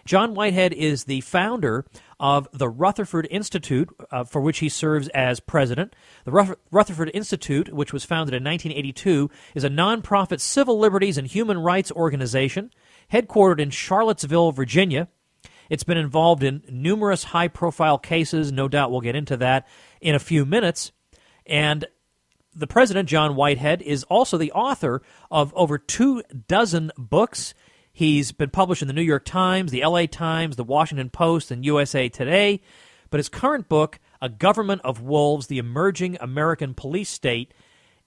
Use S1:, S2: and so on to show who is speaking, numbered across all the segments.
S1: John Whitehead is the founder of the Rutherford Institute, for which he serves as president. The Rutherford Institute, which was founded in 1982, is a nonprofit civil liberties and human rights organization headquartered in Charlottesville, Virginia. It's been involved in numerous high-profile cases. No doubt we'll get into that in a few minutes. And the president, John Whitehead, is also the author of over 24 books. He's been published in the New York Times, the LA Times, the Washington Post, and USA Today. But his current book, A Government of Wolves, The Emerging American Police State,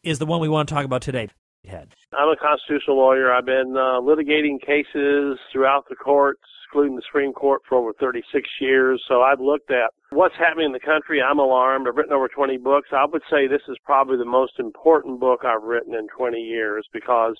S1: is the one we want to talk about today.
S2: I'm a constitutional lawyer. I've been litigating cases throughout the courts, including the Supreme Court, for over 36 years. So I've looked at what's happening in the country. I'm alarmed. I've written over 20 books. I would say this is probably the most important book I've written in 20 years because,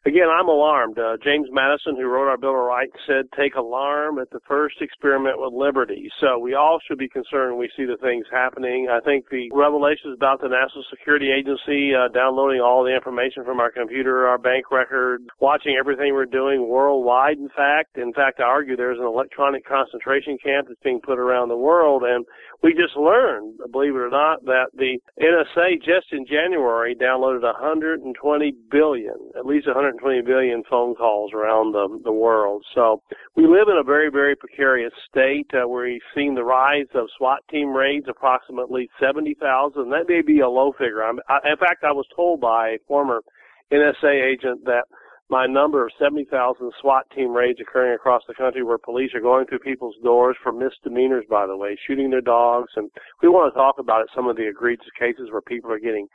S2: again, I'm alarmed. James Madison, who wrote our Bill of Rights, said, take alarm at the first experiment with liberty. So we all should be concerned when we see the things happening. I think the revelations about the National Security Agency downloading all the information from our computer, our bank record, watching everything we're doing worldwide, in fact. I argue there's an electronic concentration camp that's being put around the world, and we just learned, believe it or not, that the NSA just in January downloaded 120 billion, at least 120 billion phone calls around the world. So we live in a very, very precarious state where we've seen the rise of SWAT team raids, approximately 70,000. That may be a low figure. In fact, I was told by a former NSA agent that my number of 70,000 SWAT team raids occurring across the country where police are going through people's doors for misdemeanors, by the way, shooting their dogs. And we want to talk about it, some of the egregious cases where people are getting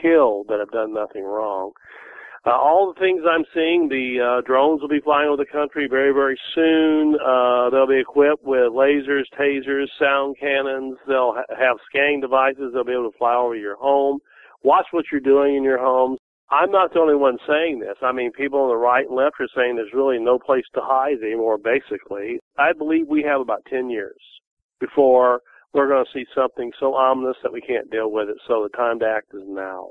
S2: killed that have done nothing wrong. All the things I'm seeing, the drones will be flying over the country very, very soon. They'll be equipped with lasers, tasers, sound cannons. They'll have scanning devices. They'll be able to fly over your home. Watch what you're doing in your homes. I'm not the only one saying this. I mean, people on the right and left are saying there's really no place to hide anymore, basically. I believe we have about 10 years before we're going to see something so ominous that we can't deal with it. So the time to act is now.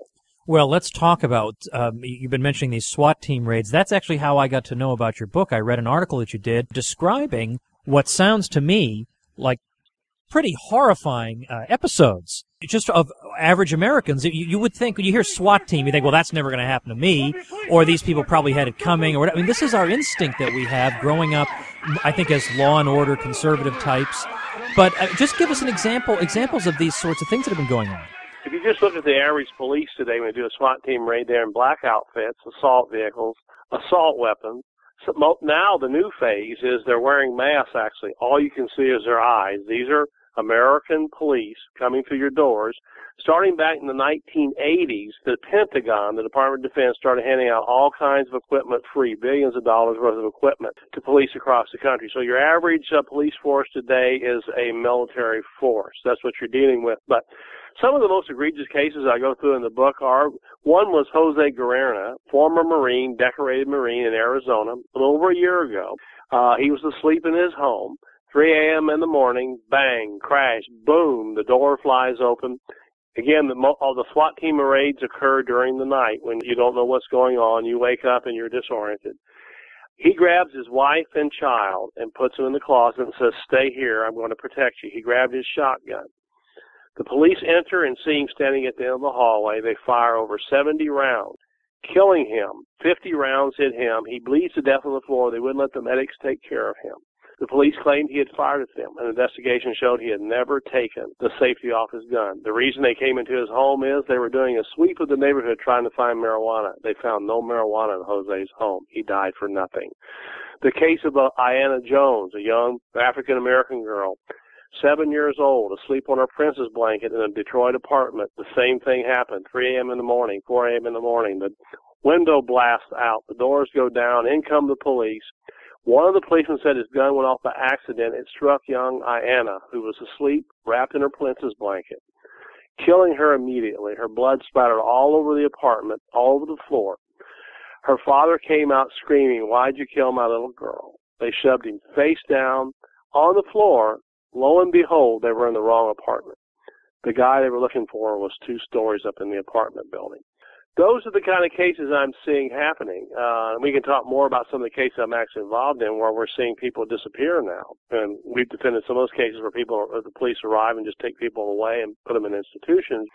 S1: Well, let's talk about, you've been mentioning these SWAT team raids. That's actually how I got to know about your book. I read an article that you did describing what sounds to me like pretty horrifying episodes just of average Americans. You would think, when you hear SWAT team, you think, well, that's never going to happen to me, or these people probably had it coming, or whatever. I mean, this is our instinct that we have growing up, I think, as law and order conservative types. But just give us examples of these sorts of things that have been going on.
S2: If you just look at the average police today, when they do a SWAT team raid, they're in black outfits, assault vehicles, assault weapons. So now the new phase is they're wearing masks, actually. All you can see is their eyes. These are American police coming through your doors. Starting back in the 1980s, the Pentagon, the Department of Defense, started handing out all kinds of equipment free, billions of dollars worth of equipment to police across the country. So your average police force today is a military force. That's what you're dealing with. But some of the most egregious cases I go through in the book are, one was Jose Guerrera, former Marine, decorated Marine in Arizona, a little over a year ago. He was asleep in his home. 3 a.m. in the morning, bang, crash, boom, the door flies open. Again, all the SWAT team raids occur during the night when you don't know what's going on. You wake up and you're disoriented. He grabs his wife and child and puts them in the closet and says, stay here, I'm going to protect you. He grabbed his shotgun. The police enter and see him standing at the end of the hallway. They fire over 70 rounds, killing him. 50 rounds hit him. He bleeds to death on the floor. They wouldn't let the medics take care of him. The police claimed he had fired at them. An investigation showed he had never taken the safety off his gun. The reason they came into his home is they were doing a sweep of the neighborhood trying to find marijuana. They found no marijuana in Jose's home. He died for nothing. The case of Ayanna Jones, a young African-American girl, 7 years old, asleep on her princess blanket in a Detroit apartment. The same thing happened, 3 a.m. in the morning, 4 a.m. in the morning. The window blasts out. The doors go down. In come the police. One of the policemen said his gun went off by accident. It struck young Ayanna, who was asleep, wrapped in her princess blanket, killing her immediately. Her blood splattered all over the apartment, all over the floor. Her father came out screaming, why'd you kill my little girl? They shoved him face down on the floor. Lo and behold, they were in the wrong apartment. The guy they were looking for was 2 stories up in the apartment building. Those are the kind of cases I'm seeing happening. We can talk more about some of the cases I'm actually involved in where we're seeing people disappear now. And we've defended some of those cases where the police arrive and just take people away and put them in institutions.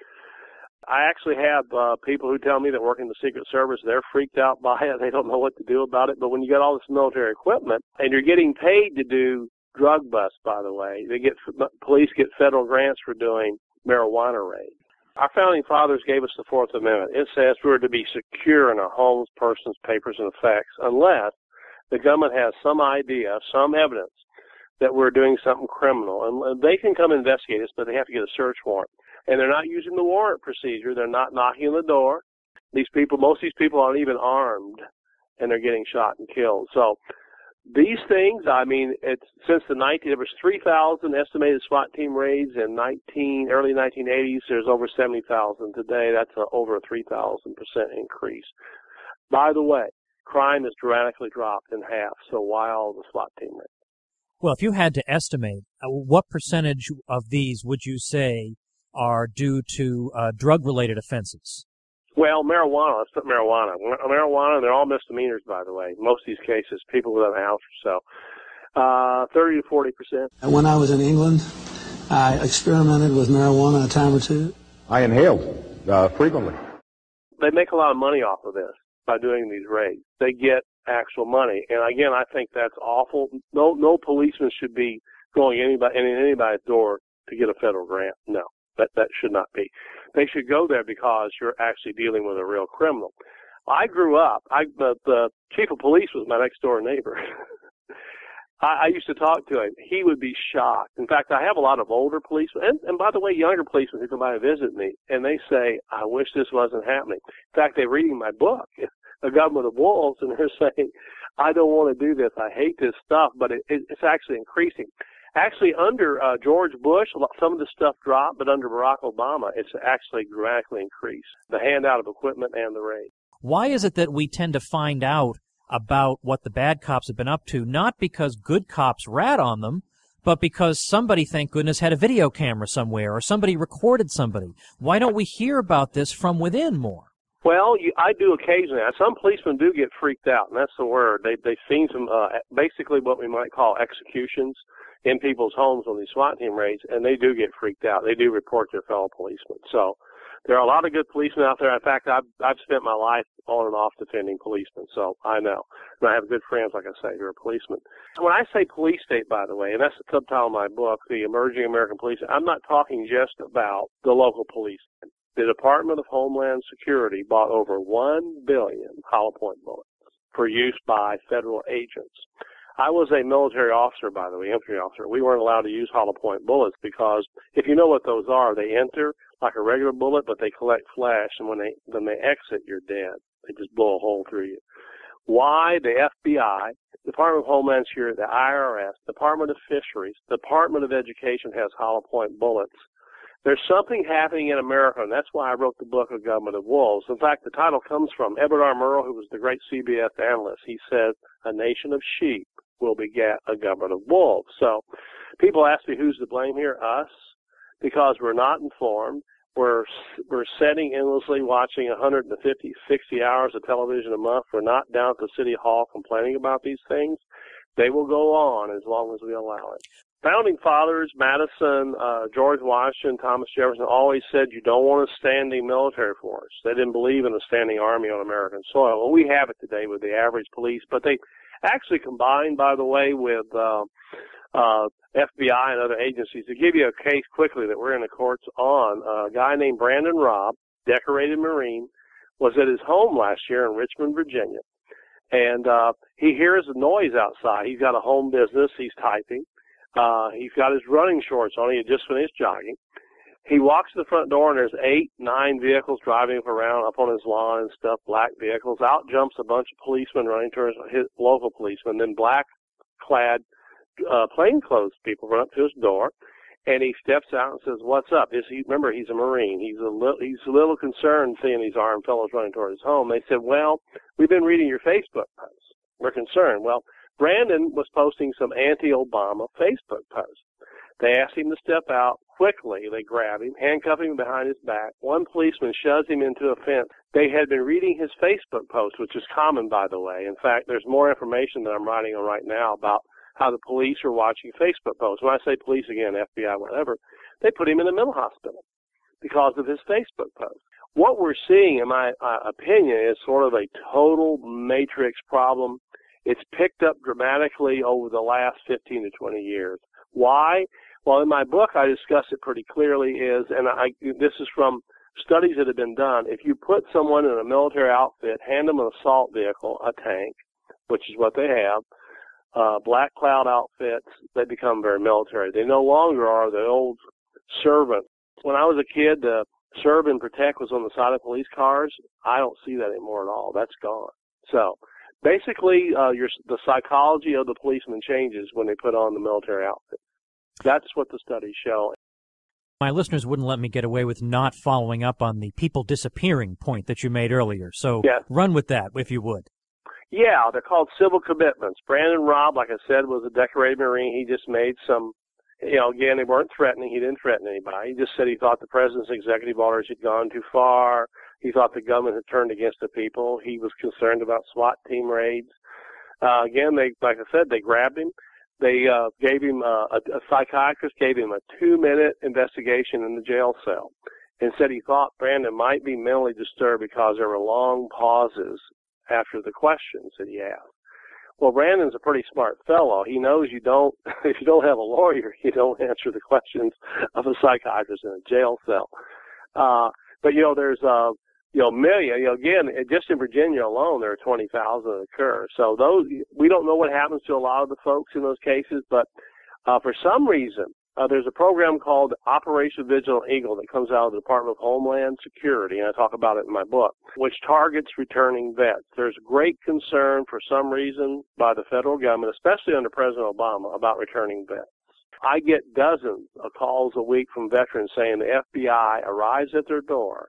S2: I actually have people who tell me that work in the Secret Service, they're freaked out by it. They don't know what to do about it. But when you get all this military equipment and you're getting paid to do drug busts, by the way, police get federal grants for doing marijuana raids. Our founding fathers gave us the Fourth Amendment. It says we're to be secure in our homes, persons, papers, and effects unless the government has some idea, some evidence that we're doing something criminal. And they can come investigate us, but they have to get a search warrant. And they're not using the warrant procedure. They're not knocking on the door. Most of these people aren't even armed, and they're getting shot and killed. So these things, I mean, since there was 3,000 estimated SWAT team raids in early 1980s. There's over 70,000 today. That's over a 3,000% increase. By the way, crime has dramatically dropped in half. So why all the SWAT team raids?
S1: Well, if you had to estimate, what percentage of these would you say are due to drug-related offenses?
S2: Well, marijuana, let's put marijuana. Marijuana, they're all misdemeanors, by the way. Most of these cases, people with an ounce or so. 30 to 40%.
S3: When I was in England, I experimented with marijuana a time or two. I inhaled frequently.
S2: They make a lot of money off of this by doing these raids. They get actual money. And again, I think that's awful. No policeman should be going in anybody's door to get a federal grant. No. That should not be. They should go there because you're actually dealing with a real criminal. I grew up, the chief of police was my next door neighbor. I used to talk to him. He would be shocked. In fact, I have a lot of older policemen, and by the way, younger policemen who come by and visit me, and they say, I wish this wasn't happening. In fact, they're reading my book, A Government of Wolves, and they're saying, I don't want to do this. I hate this stuff, but it's actually increasing. Actually, under George Bush, some of the stuff dropped, but under Barack Obama, it's actually dramatically increased, the handout of equipment and the raid.
S1: Why is it that we tend to find out about what the bad cops have been up to, not because good cops rat on them, but because somebody, thank goodness, had a video camera somewhere or somebody recorded somebody? Why don't we hear about this from within more?
S2: Well, I do occasionally. Some policemen do get freaked out, and that's the word. They've seen some, basically what we might call executions in people's homes on these SWAT team raids, and they do get freaked out. They do report their fellow policemen. So there are a lot of good policemen out there. In fact, I've spent my life on and off defending policemen, so I know. And I have good friends, like I say, who are policemen. When I say police state, by the way, and that's the subtitle of my book, The Emerging American Police, I'm not talking just about the local police. The Department of Homeland Security bought over 1 billion hollow point bullets for use by federal agents. I was a military officer, by the way, infantry officer. We weren't allowed to use hollow point bullets because if you know what those are, they enter like a regular bullet, but they collect flash, and when they exit, you're dead. They just blow a hole through you. Why the FBI, Department of Homeland Security, the IRS, Department of Fisheries, Department of Education has hollow point bullets? There's something happening in America, and that's why I wrote the book, A Government of Wolves. In fact, the title comes from Edward R. Murrow, who was the great CBS analyst. He said, a nation of sheep will beget a government of wolves. So people ask me who's to blame here, us, because we're not informed. We're sitting endlessly watching 150, 60 hours of television a month. We're not down at the City Hall complaining about these things. They will go on as long as we allow it. Founding fathers, Madison, George Washington, Thomas Jefferson, always said you don't want a standing military force. They didn't believe in a standing army on American soil. Well, we have it today with the average police, but they actually combined, by the way, with FBI and other agencies. To give you a case quickly that we're in the courts on, a guy named Brandon Robb, decorated Marine, was at his home last year in Richmond, Virginia. And he hears a noise outside. He's got a home business. He's typing. He's got his running shorts on. He had just finished jogging. He walks to the front door, and there's 8, 9 vehicles driving around up on his lawn and stuff, black vehicles. Out jumps a bunch of policemen running towards his local policemen. Then black-clad plainclothes people run up to his door, and he steps out and says, what's up? Remember, he's a Marine. He's a little concerned seeing these armed fellows running toward his home. They said, well, we've been reading your Facebook posts. We're concerned. Well, Brandon was posting some anti-Obama Facebook posts. They asked him to step out quickly, they grab him, handcuff him behind his back. One policeman shoves him into a fence. They had been reading his Facebook post, which is common, by the way. In fact, there's more information that I'm writing on right now about how the police are watching Facebook posts. When I say police, again, FBI, whatever, they put him in a mental hospital because of his Facebook post. What we're seeing, in my opinion, is sort of a total matrix problem. It's picked up dramatically over the last 15 to 20 years. Why? Well, in my book, I discuss it pretty clearly this is from studies that have been done. If you put someone in a military outfit, hand them an assault vehicle, a tank, which is what they have, black cloud outfits, they become very military. They no longer are the old servant. When I was a kid, the serve and protect was on the side of police cars. I don't see that anymore at all. That's gone. So basically, the psychology of the policeman changes when they put on the military outfit. That's what the studies show.
S1: My listeners wouldn't let me get away with not following up on the people disappearing point that you made earlier. So Run with that, if you would.
S2: Yeah, they're called civil commitments. Brandon Robb, like I said, was a decorated Marine. He just made some, again, they weren't threatening. He didn't threaten anybody. He just said he thought the president's executive orders had gone too far. He thought the government had turned against the people. He was concerned about SWAT team raids. Again, like I said, they grabbed him. They gave him a psychiatrist gave him a 2-minute investigation in the jail cell and said he thought Brandon might be mentally disturbed because there were long pauses after the questions that he asked. Well, Brandon's a pretty smart fellow. He knows if you don't have a lawyer, you don't answer the questions of a psychiatrist in a jail cell. But there's again, just in Virginia alone, there are 20,000 that occur. So we don't know what happens to a lot of the folks in those cases, but for some reason, there's a program called Operation Vigilant Eagle that comes out of the Department of Homeland Security, and I talk about it in my book, which targets returning vets. There's great concern for some reason by the federal government, especially under President Obama, about returning vets. I get dozens of calls a week from veterans saying the FBI arrives at their door,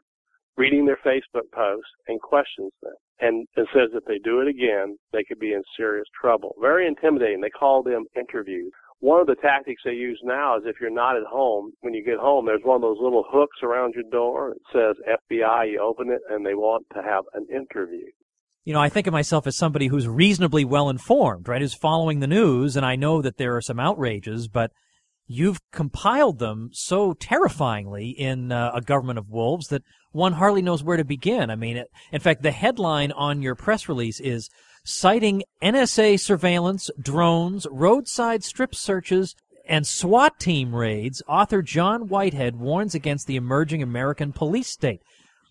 S2: reading their Facebook posts, and questions them, and says if they do it again, they could be in serious trouble. Very intimidating. They call them interviews. One of the tactics they use now is if you're not at home, when you get home, there's one of those little hooks around your door. It says FBI. You open it, and they want to have an interview.
S1: I think of myself as somebody who's reasonably well informed, right, who's following the news, and I know that there are some outrages, but you've compiled them so terrifyingly in A Government of Wolves that one hardly knows where to begin. I mean, in fact, the headline on your press release is citing NSA surveillance, drones, roadside strip searches, and SWAT team raids, author John Whitehead warns against the emerging American police state.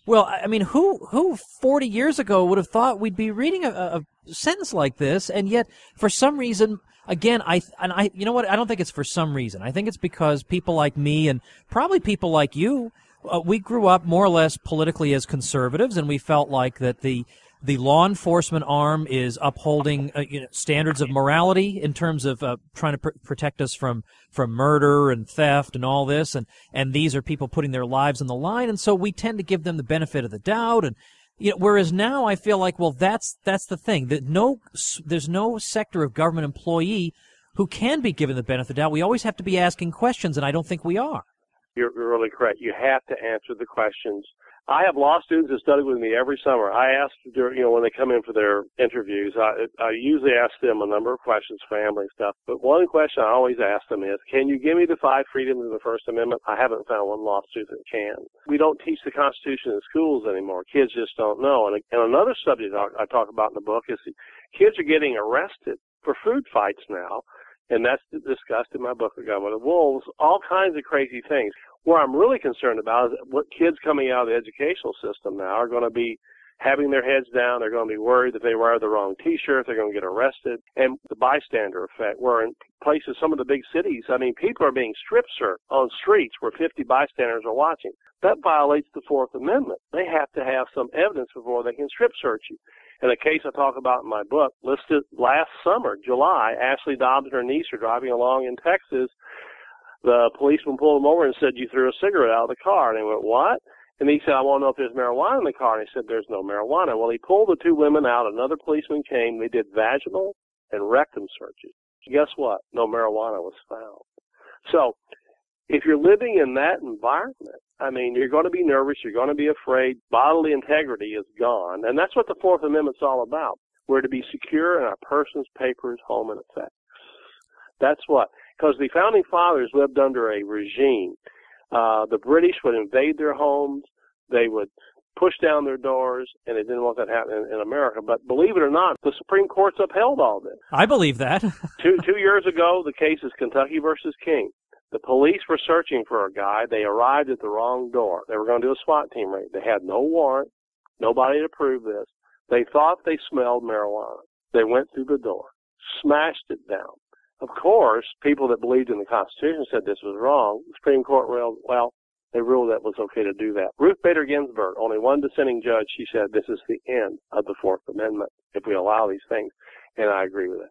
S1: Well, I mean, who 40 years ago would have thought we'd be reading a sentence like this? And yet, for some reason, again, you know what? I don't think it's for some reason. I think it's because people like me and probably people like you, we grew up more or less politically as conservatives, and we felt like that the law enforcement arm is upholding standards of morality in terms of trying to protect us from murder and theft and all this, and these are people putting their lives on the line, and so we tend to give them the benefit of the doubt. And whereas now I feel like, well, that's the thing, that there's no sector of government employee who can be given the benefit of the doubt. We always have to be asking questions, and I don't think we are.
S2: You're really correct. You have to answer the questions. I have law students that study with me every summer. I ask, when they come in for their interviews, I usually ask them a number of questions, family stuff. But one question I always ask them is, can you give me the 5 freedoms of the First Amendment? I haven't found one law student that can. We don't teach the Constitution in schools anymore. Kids just don't know. And another subject I talk about in the book is kids are getting arrested for food fights now. And that's discussed in my book, The Government of Wolves, all kinds of crazy things. Where I'm really concerned about is what kids coming out of the educational system now are going to be having their heads down. They're going to be worried that they wear the wrong T-shirt, they're going to get arrested. And the bystander effect, where in places, some of the big cities, I mean, people are being strip searched on streets where 50 bystanders are watching. That violates the Fourth Amendment. They have to have some evidence before they can strip search you. In a case I talk about in my book, listed last summer, July, Ashley Dobbs and her niece are driving along in Texas. The policeman pulled them over and said, you threw a cigarette out of the car. And they went, what? And he said, I want to know if there's marijuana in the car. And he said, there's no marijuana. Well, he pulled the 2 women out. Another policeman came. They did vaginal and rectum searches. Guess what? No marijuana was found. So, if you're living in that environment, I mean, you're going to be nervous, you're going to be afraid, bodily integrity is gone, and that's what the Fourth Amendment's all about. We're to be secure in our persons, papers, home, and effects. That's what, because the Founding Fathers lived under a regime. The British would invade their homes, they would push down their doors, and they didn't want that happening in America. But believe it or not, the Supreme Court's upheld all this.
S1: I believe that.
S2: Two years ago, the case is Kentucky versus King. The police were searching for a guy. They arrived at the wrong door. They were going to do a SWAT team raid. They had no warrant, nobody to prove this. They thought they smelled marijuana. They went through the door, smashed it down. Of course, people that believed in the Constitution said this was wrong. The Supreme Court they ruled that it was okay to do that. Ruth Bader Ginsburg, only one dissenting judge, she said this is the end of the Fourth Amendment if we allow these things, and I agree with it.